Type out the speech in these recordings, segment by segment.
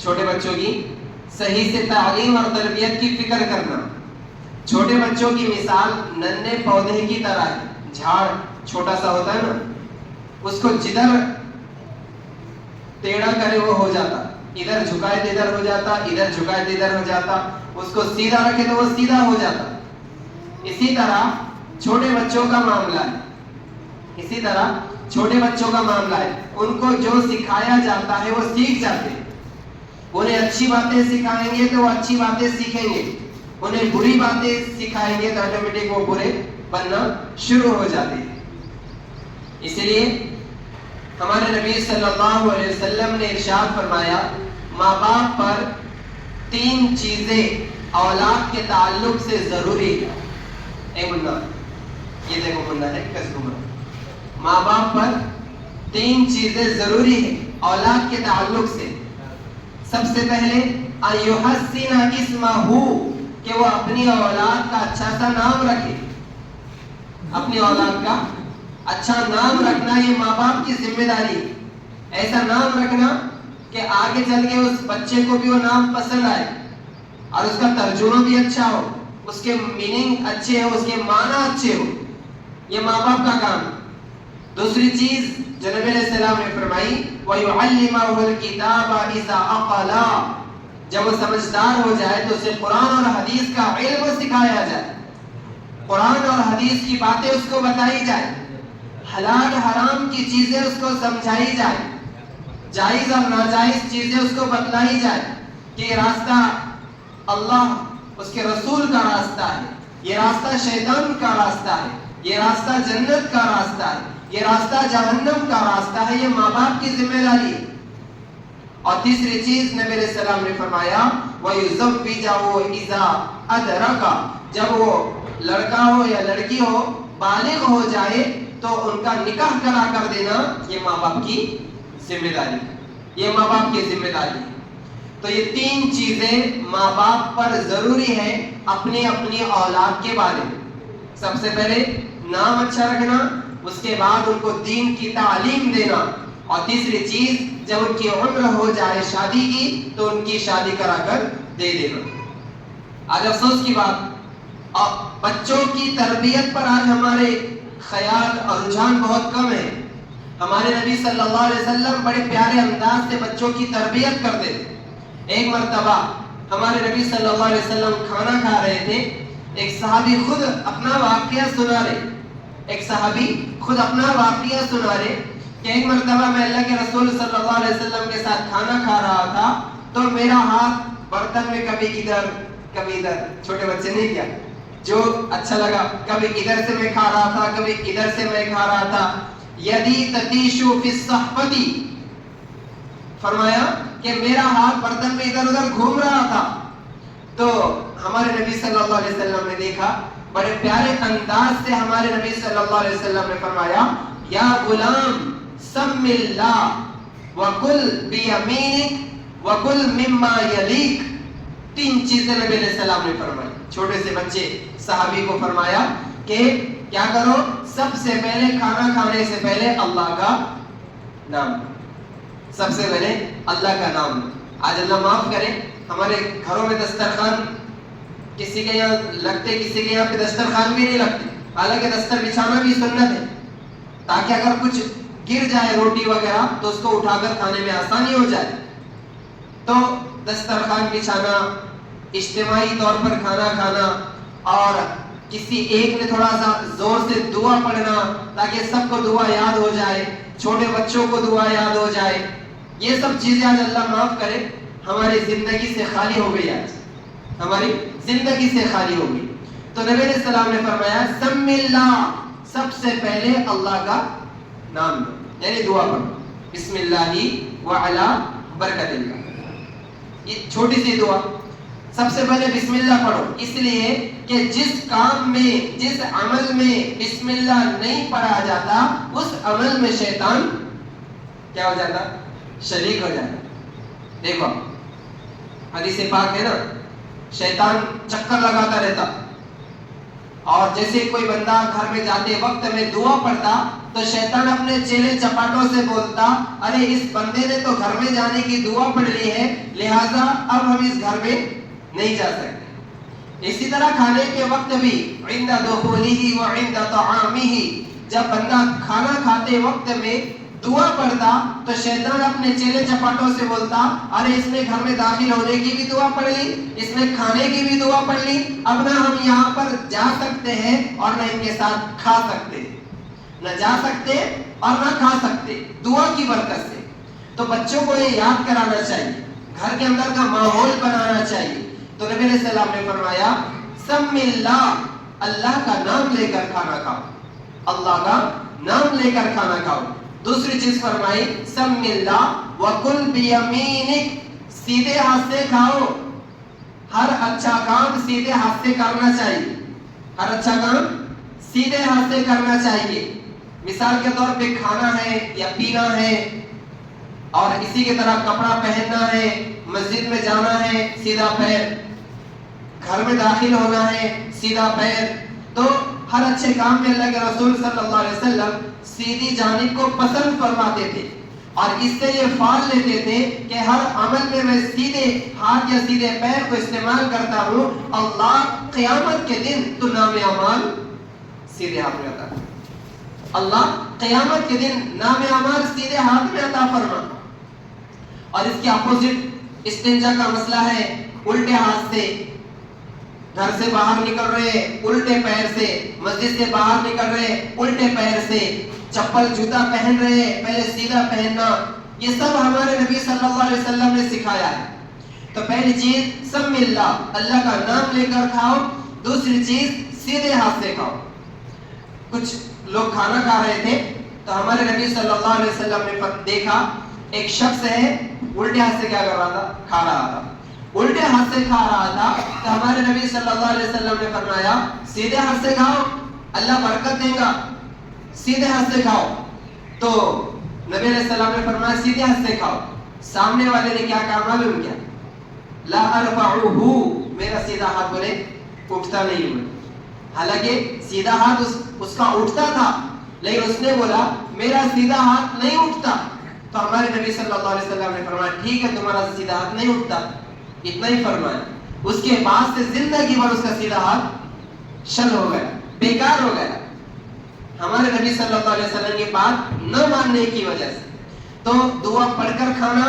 چھوٹے بچوں کی صحیح سے تعلیم اور تربیت کی فکر کرنا. چھوٹے بچوں کی مثال ننھے پودے کی طرح ہے. جھاڑ چھوٹا سا ہوتا ہے نا, اس کو جدھر ٹیڑھا کرے وہ ہو جاتا, ادھر جھکائے تو ادھر ہو جاتا, ادھر جھکائے تو ادھر ہو جاتا, اس کو سیدھا رکھے تو وہ سیدھا ہو جاتا. اسی طرح چھوٹے بچوں کا معاملہ ہے. اسی طرح چھوٹے بچوں کا معاملہ ہے. ان کو جو سکھایا جاتا ہے وہ سیکھ جاتے ہیں. انہیں اچھی باتیں سکھائیں گے تو وہ اچھی باتیں سیکھیں گے, انہیں بری باتیں سکھائیں گے تو آٹومیٹک وہ برے بننا شروع ہو جاتے ہیں. اسی لیے ہمارے نبی صلی اللہ علیہ وسلم نے ارشاد فرمایا, ماں باپ پر 3 چیزیں اولاد کے تعلق سے ضروری ہے. اے منا, یہ دیکھو منا ہے کس کو منا. ماں باپ پر 3 چیزیں ضروری ہے اولاد کے تعلق سے. سب سے پہلے ایحسن اسمہ, کہ وہ اپنی اولاد کا اچھا سا نام رکھے. اپنی اولاد کا اچھا نام رکھنا یہ ماں باپ کی ذمہ داری ہے. ایسا نام رکھنا کہ آگے چل کے اس بچے کو بھی وہ نام پسند آئے اور اس کا ترجمہ بھی اچھا ہو, اس کے میننگ اچھے ہو, اس کے معنی اچھے ہو. یہ ماں باپ کا کام. دوسری چیز جو نبی علیہ السلام نے فرمائی, وَيُعَلِّمَهُ الْكِتَابَ إِذَا عَقَلَا, جب وہ سمجھدار ہو جائے تو اسے قرآن اور حدیث کا علم سکھایا جائے. قرآن اور حدیث کی باتیں اس کو بتائی جائے, حلال حرام کی چیزیں اس کو سمجھائی جائے, جائز اور ناجائز چیزیں اس کو بتلائی جائے کہ یہ راستہ اللہ اس کے رسول کا راستہ ہے, یہ راستہ شیطان کا راستہ ہے, یہ راستہ جنت کا راستہ ہے, یہ راستہ جہنم کا راستہ ہے. یہ ماں باپ کی ذمہ داری ہے. اور تیسری چیز نبی علیہ السلام نے فرمایا, وَيُزَوِّجَهُ إِذَا أَدْرَكَ, جب وہ لڑکا ہو یا لڑکی ہو بالغ ہو جائے تو ان کا نکاح کرا کر دینا یہ ماں باپ کی ذمہ داری ہے. یہ ماں باپ کی ذمہ داری ہے. تو یہ 3 چیزیں ماں باپ پر ضروری ہے اپنی اپنی اولاد کے بارے میں. سب سے پہلے نام اچھا رکھنا, اس کے بعد ان کو دین کی تعلیم دینا, اور تیسری چیز جب ان کی عمر ہو جائے شادی کی تو ان کی شادی کرا کر دے دینا. آج افسوس کی بات, بچوں کی تربیت پر آج ہمارے خیال اور رجحان بہت کم ہے. ہمارے نبی صلی اللہ علیہ وسلم بڑے پیارے انداز سے بچوں کی تربیت کرتے تھے. ایک مرتبہ ہمارے نبی صلی اللہ علیہ وسلم کھانا کھا رہے تھے. ایک صحابی خود اپنا واقعہ سنا رہے کہ ایک مرتبہ میں اللہ کے رسول صلی اللہ علیہ وسلم کے ساتھ کھانا کھا رہا تھا تو میرا ہاتھ برتن میں کبھی ادھر کبھی ادھر, چھوٹے بچے نہیں کیا, جو اچھا لگا, کبھی ادھر سے میں کھا رہا تھا, کبھی ادھر سے میں کھا رہا تھا. یدی تتیشو فی الصحفتی, فرمایا کہ میرا ہاتھ برتن میں ادھر ادھر گھوم رہا تھا. تو ہمارے نبی صلی اللہ علیہ وسلم نے دیکھا, بڑے پیارے انداز سے ہمارے نبی صلی اللہ علیہ وسلم نے فرمایا, یا غلام سم اللہ وکل بیمینک وکل مما یلیک. 3 چیزیں نبی علیہ السلام نے فرمائی. چھوٹے سے بچے صحابی کو فرمایا کہ کیا کرو, سب سے پہلے کھانا کھانے سے پہلے اللہ کا نام, سب سے پہلے اللہ کا نام. آج اللہ معاف کرے, ہمارے گھروں میں دسترخوان کسی کے یہاں لگتے, کسی کے یہاں پہ دسترخوان بھی نہیں لگتے. حالانکہ دستر بچھانا بھی سنت ہے تاکہ اگر کچھ گر جائے روٹی وغیرہ تو اس کو اٹھا کر کھانے میں آسانی ہو جائے. تو دسترخوان بچھانا, اجتماعی طور پر کھانا کھانا, اور کسی ایک نے تھوڑا سا زور سے دعا پڑھنا تاکہ سب کو دعا یاد ہو جائے, چھوٹے بچوں کو دعا یاد ہو جائے, یہ سب چیزیں آج اللہ معاف کرے ہماری زندگی سے خالی ہو گئی. آج ہماری زندگی سے خالی ہو گئی. تو نبی علیہ السلام نے فرمایا سم اللہ, سب سے پہلے اللہ کا نام لو, یعنی دعا پڑھو, بسم اللہ وعلی برکت اللہ. یہ چھوٹی سی دعا, سب سے پہلے بسم اللہ پڑھو, اس لیے کہ جس کام میں, جس عمل میں بسم اللہ نہیں پڑھا جاتا اس عمل میں شیطان کیا ہو جاتا, شریک ہو جاتا. دیکھو حدیث پاک ہے نا, شیطان چکر لگاتا رہتا, اور جیسے کوئی بندہ گھر میں جاتے وقت میں دعا پڑھتا تو شیطان اپنے چیلے چپاٹوں سے بولتا ارے اس بندے نے تو گھر میں جانے کی دعا پڑھ لی ہے، لہٰذا اب ہم اس گھر میں نہیں جا سکتے۔ اسی طرح کھانے کے وقت بھی عند دخولہ وعند طعامہ، جب بندہ کھانا کھاتے وقت میں دعا پڑھتا تو شیطان اپنے چیلے چپاٹوں سے بولتا ارے اس نے گھر میں داخل ہونے کی بھی دعا پڑھ لی، اس نے کھانے کی بھی دعا پڑھ لی، اب نہ ہم یہاں پر جا سکتے ہیں اور نہ ان کے ساتھ کھا سکتے، نہ جا سکتے اور نہ کھا سکتے دعا کی برکت سے۔ تو بچوں کو یہ یاد کرانا چاہیے، گھر کے اندر کا ماحول بنانا چاہیے۔ تو نبی علیہ السلام نے فرمایا سم اللہ، اللہ کا نام لے کر کھانا کھاؤ، اللہ کا نام لے کر کھانا کھاؤ۔ دوسری چیز فرمائی سم اللہ وکل بیمینک، سیدھے ہاتھ سے کھاؤ، ہر اچھا کام سیدھے ہاتھ سے کرنا چاہیے، ہر اچھا کام سیدھے ہاتھ سے کرنا چاہیے۔ مثال کے طور پہ کھانا ہے یا پینا ہے، اور اسی کی طرح کپڑا پہننا ہے، مسجد میں جانا ہے سیدھا پیر، گھر میں داخل ہونا ہے سیدھا پیر۔ تو ہر اچھے کام میں اللہ کے رسول صلی اللہ علیہ وسلم سیدھی جانب کو پسند فرماتے تھے، اور اس سے یہ فال لیتے تھے کہ ہر عمل میں سیدھے ہاتھ یا سیدھے پیر کو استعمال کرتا ہوں، اللہ قیامت کے دن تو نام اعمال سیدھے ہاتھ میں عطا، اللہ قیامت کے دن نام اعمال سیدھے ہاتھ میں عطا فرما۔ اور اس کے اپوزٹ استنجا کا مسئلہ ہے، الٹے ہاتھ سے گھر سے باہر نکل رہے الٹے پیر سے، مسجد سے باہر نکل رہے الٹے پیر سے، چپل جوتا پہن رہے پہلے سیدھا پہننا، یہ سب ہمارے نبی صلی اللہ علیہ وسلم نے سکھایا ہے۔ تو پہلی چیز سم اللہ، اللہ کا نام لے کر کھاؤ۔ دوسری چیز سیدھے ہاتھ سے کھاؤ۔ کچھ لوگ کھانا کھا رہے تھے تو ہمارے نبی صلی اللہ علیہ وسلم نے دیکھا ایک شخص ہے الٹے ہاتھ سے کیا کر رہا تھا، کھا رہا تھا، الٹے ہاتھ سے کھا رہا تھا، تو ہمارے نبی صلی اللہ علیہ وسلم نے فرمایا سیدھے ہاتھ سے کھاؤ، اللہ برکت دے گا، سیدھے ہاتھ سے کھاؤ۔ تو نبی علیہ السلام نے فرمایا سیدھے ہاتھ سے کھاؤ۔ سامنے والے نے کیا کہا معلوم کیا؟ لا ارفعہ، میرا سیدھا ہاتھ بولے اٹھتا نہیں ہوں، حالانکہ سیدھا ہاتھ اس کا اٹھتا تھا، لیکن اس نے بولا میرا سیدھا ہاتھ نہیں اٹھتا۔ تو ہمارے نبی صلی اللہ علیہ وسلم نے فرمایا ٹھیک ہے تمہارا سیدھا ہاتھ نہیں اٹھتا، اتنا ہی فرمایا۔ اس کے بعد سے زندگی بھر اس کا سیدھا ہاتھ شل ہو گیا، بیکار ہو گیا، ہمارے نبی صلی اللہ علیہ وسلم کی بات نہ ماننے کی وجہ سے۔ تو دعا پڑھ کر کھانا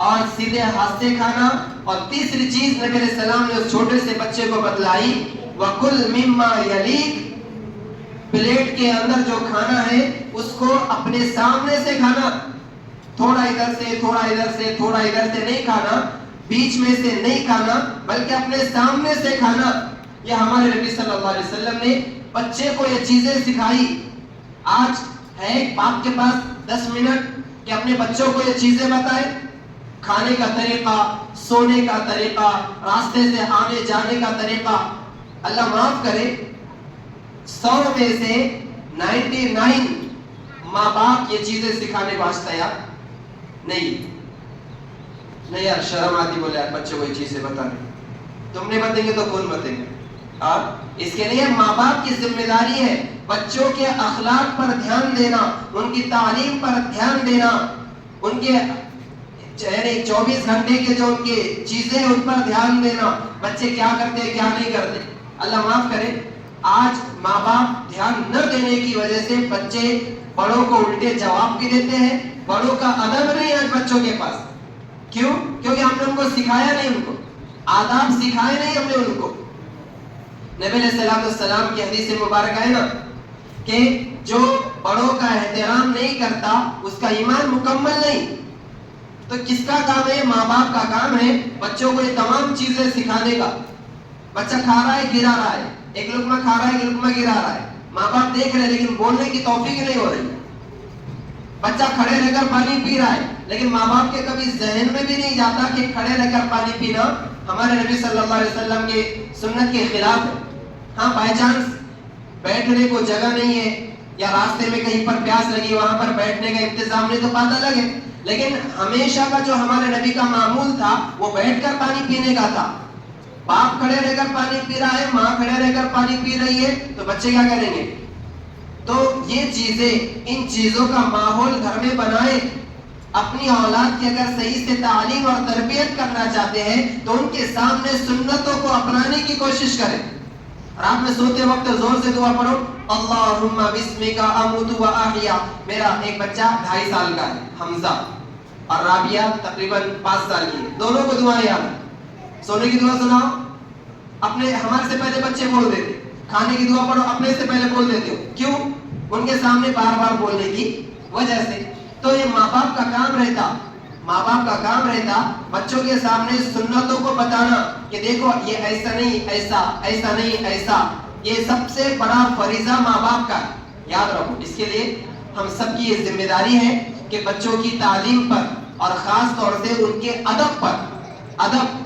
اور سیدھے ہاتھ سے کھانا۔ اور تیسری چیز نبی علیہ السلام نے اس چھوٹے سے بچے کو بتلائی وَكُلْ مِمَّا يَلِيكَ، پلیٹ کے اندر جو کھانا ہے اس کو اپنے سامنے سے کھانا، تھوڑا ادھر سے تھوڑا ادھر سے تھوڑا ادھر سے نہیں کھانا، بیچ میں سے نہیں کھانا، بلکہ اپنے سامنے سے کھانا۔ یہ ہمارے نبی صلی اللہ علیہ وسلم نے بچے کو یہ چیزیں سکھائی۔ آج ہے باپ کے پاس 10 منٹ کہ اپنے بچوں کو یہ چیزیں بتائے، کھانے کا طریقہ، سونے کا طریقہ، راستے سے آنے جانے کا طریقہ۔ اللہ معاف کرے 100 میں سے 99 ماں باپ یہ چیزیں سکھانے کو آج تیار نہیں یار، شرم آتی بولے یار بچوں کو یہ چیزیں بتانے، تم نہیں بتیں گے تو کون بتیں گے؟ اور اس کے لیے ماں باپ کی ذمہ داری ہے بچوں کے اخلاق پر دھیان دینا، ان کی تعلیم پر دھیان دینا، ان کے 24 گھنٹے کے جو ان کی چیزیں ان پر دھیان دینا، بچے کیا کرتے ہیں کیا نہیں کرتے۔ اللہ معاف کرے آج ماں باپ دھیان نہ دینے کی وجہ سے بچے بڑوں کو الٹے جواب بھی دیتے ہیں، بڑوں کا ادب نہیں آج بچوں کے پاس۔ کیوں؟ کیونکہ ہم نے ان کو سکھایا نہیں، ان کو آداب سکھائے نہیں ہم نے ان کو۔ نبی علیہ السلام کی حدیث مبارکہ ہے نا کہ جو بڑوں کا احترام نہیں کرتا اس کا ایمان مکمل نہیں۔ تو کس کا کام ہے؟ ماں باپ کا کام ہے بچوں کو یہ تمام چیزیں سکھانے کا۔ بچہ کھا رہا ہے گرا رہا ہے، ایک لقمہ کھا رہا ہے ایک لقمہ گرا رہا ہے، ماں باپ دیکھ رہے ہیں لیکن بولنے کی توفیق نہیں ہو رہی۔ بچہ کھڑے رہ کر پانی پی رہا ہے لیکن ماں باپ کے کبھی ذہن میں بھی نہیں جاتا کہ کھڑے رہ کر پانی پینا ہمارے نبی صلی اللہ علیہ وسلم کی سنت کے خلاف ہے۔ ہاں بائی چانس بیٹھنے کو جگہ نہیں ہے یا راستے میں کہیں پر پیاس لگی وہاں پر بیٹھنے کا انتظام نہیں تو بات الگ ہے، لیکن ہمیشہ کا جو ہمارے نبی کا معمول تھا وہ بیٹھ کر پانی پینے کا تھا۔ باپ کھڑے رہ کر پانی پی رہا ہے، ماں کھڑے رہ کر پانی پی رہی ہے، تو بچے کیا کریں گے؟ تو یہ چیزیں، ان چیزوں کا ماحول گھر میں بنائیں. اپنی اولاد کی اگر صحیح سے تعلیم اور تربیت کرنا چاہتے ہیں تو ان کے سامنے سنتوں کو اپنانے کی کوشش کریں. رات میں سوتے وقت زور سے دعا پڑھو، اللہم بسمک اموت و احیا. میرا ایک بچہ 2.5 سال کا ہے، حمزہ، اور رابعہ تقریباً 5 سال کی ہے. دونوں کو دعائیں یاد ہے. سونے کی دعا سناؤ، اپنے ہمارے سے پہلے بچے بول دیتے. کھانے کی دعا پڑھو، اپنے سے پہلے بول دیتے ہو. کیوں؟ ان کے سامنے بار بار بولنے کی وجہ سے. تو یہ ماں باپ کا کام رہتا بچوں کے سامنے سنتوں کو بتانا کہ دیکھو یہ ایسا نہیں، ایسا، ایسا نہیں، ایسا. یہ سب سے بڑا فریضہ ماں باپ کا ہے، یاد رکھو. اس کے لیے ہم سب کی یہ ذمہ داری ہے کہ بچوں کی تعلیم پر اور خاص طور سے ان کے ادب پر، ادب،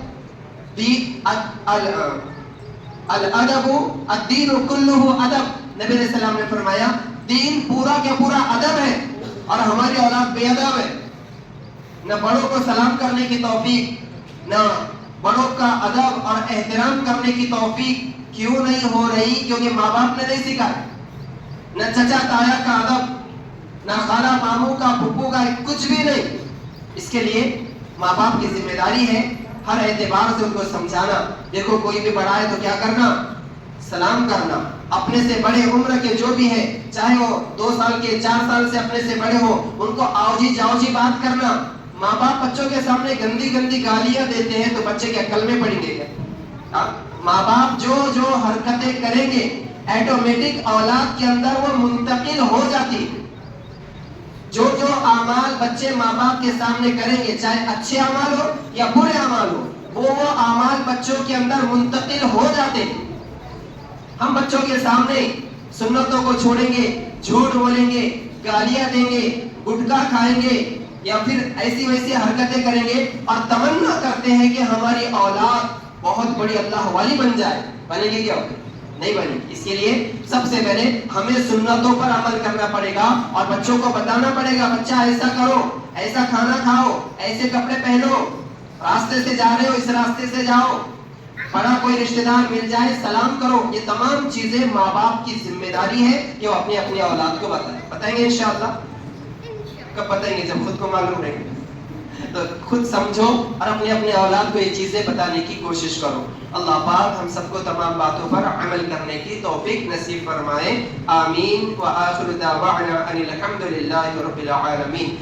الادب الدین کلہ ادب. نبی علیہ السلام نے فرمایا دین پورا کا پورا ادب ہے، اور ہماری اولاد بے ادب ہے. نہ بڑوں کو سلام کرنے کی توفیق، نہ بڑوں کا ادب اور احترام کرنے کی توفیق کیوں نہیں ہو رہی؟ کیونکہ ماں باپ نے نہیں سکھایا. نہ چچا تایا کا ادب، نہ خالہ ماموں کا، پھپھو کا، کچھ بھی نہیں. اس کے لیے ماں باپ کی ذمہ داری ہے ہر اعتبار سے ان کو سمجھانا. دیکھو کوئی بھی بڑا ہے تو کیا کرنا؟ سلام کرنا. اپنے سے بڑے عمر کے جو بھی ہے، چاہے وہ 2 سال کے، 4 سال سے اپنے سے بڑے ہو، ان کو آؤ جی جاؤ جی بات کرنا. ماں باپ بچوں کے سامنے گندی گندی گالیاں دیتے ہیں تو بچے کے عقل میں پڑیں گے کیا؟ ماں باپ جو جو حرکتیں کریں گے ایٹومیٹک اولاد کے اندر وہ منتقل ہو جاتی. جو جو اعمال بچے ماں باپ کے سامنے کریں گے، چاہے اچھے اعمال ہو یا برے اعمال ہو، وہ اعمال بچوں کے اندر منتقل ہو جاتے ہیں. ہم بچوں کے سامنے سنتوں کو چھوڑیں گے، جھوٹ بولیں گے، گالیاں دیں گے، گٹکا کھائیں گے، یا پھر ایسی ویسی حرکتیں کریں گے اور تمنا کرتے ہیں کہ ہماری اولاد بہت بڑی اللہ والی بن جائے. بنے گی کیا؟ نہیں بنے گی. اس کے لیے سب سے پہلے ہمیں سنتوں پر عمل کرنا پڑے گا اور بچوں کو بتانا پڑے گا بچہ ایسا کرو، ایسا کھانا کھاؤ، ایسے کپڑے پہنو، راستے سے جا رہے ہو اس راستے سے جاؤ، بڑا کوئی رشتہ دار مل جائے سلام کرو. یہ تمام چیزیں ماں باپ کی ذمہ داری ہے کہ وہ اپنی اولاد کو بتائیں گے. انشاءاللہ کب بتائیں گے؟ جب خود کو معلوم رہے گا. تو خود سمجھو اور اپنی اولاد کو یہ چیزیں بتانے کی کوشش کرو. اللہ پاک ہم سب کو تمام باتوں پر عمل کرنے کی توفیق نصیب فرمائے. آمین. وآخر دعوانا ان الحمد للہ رب العالمین.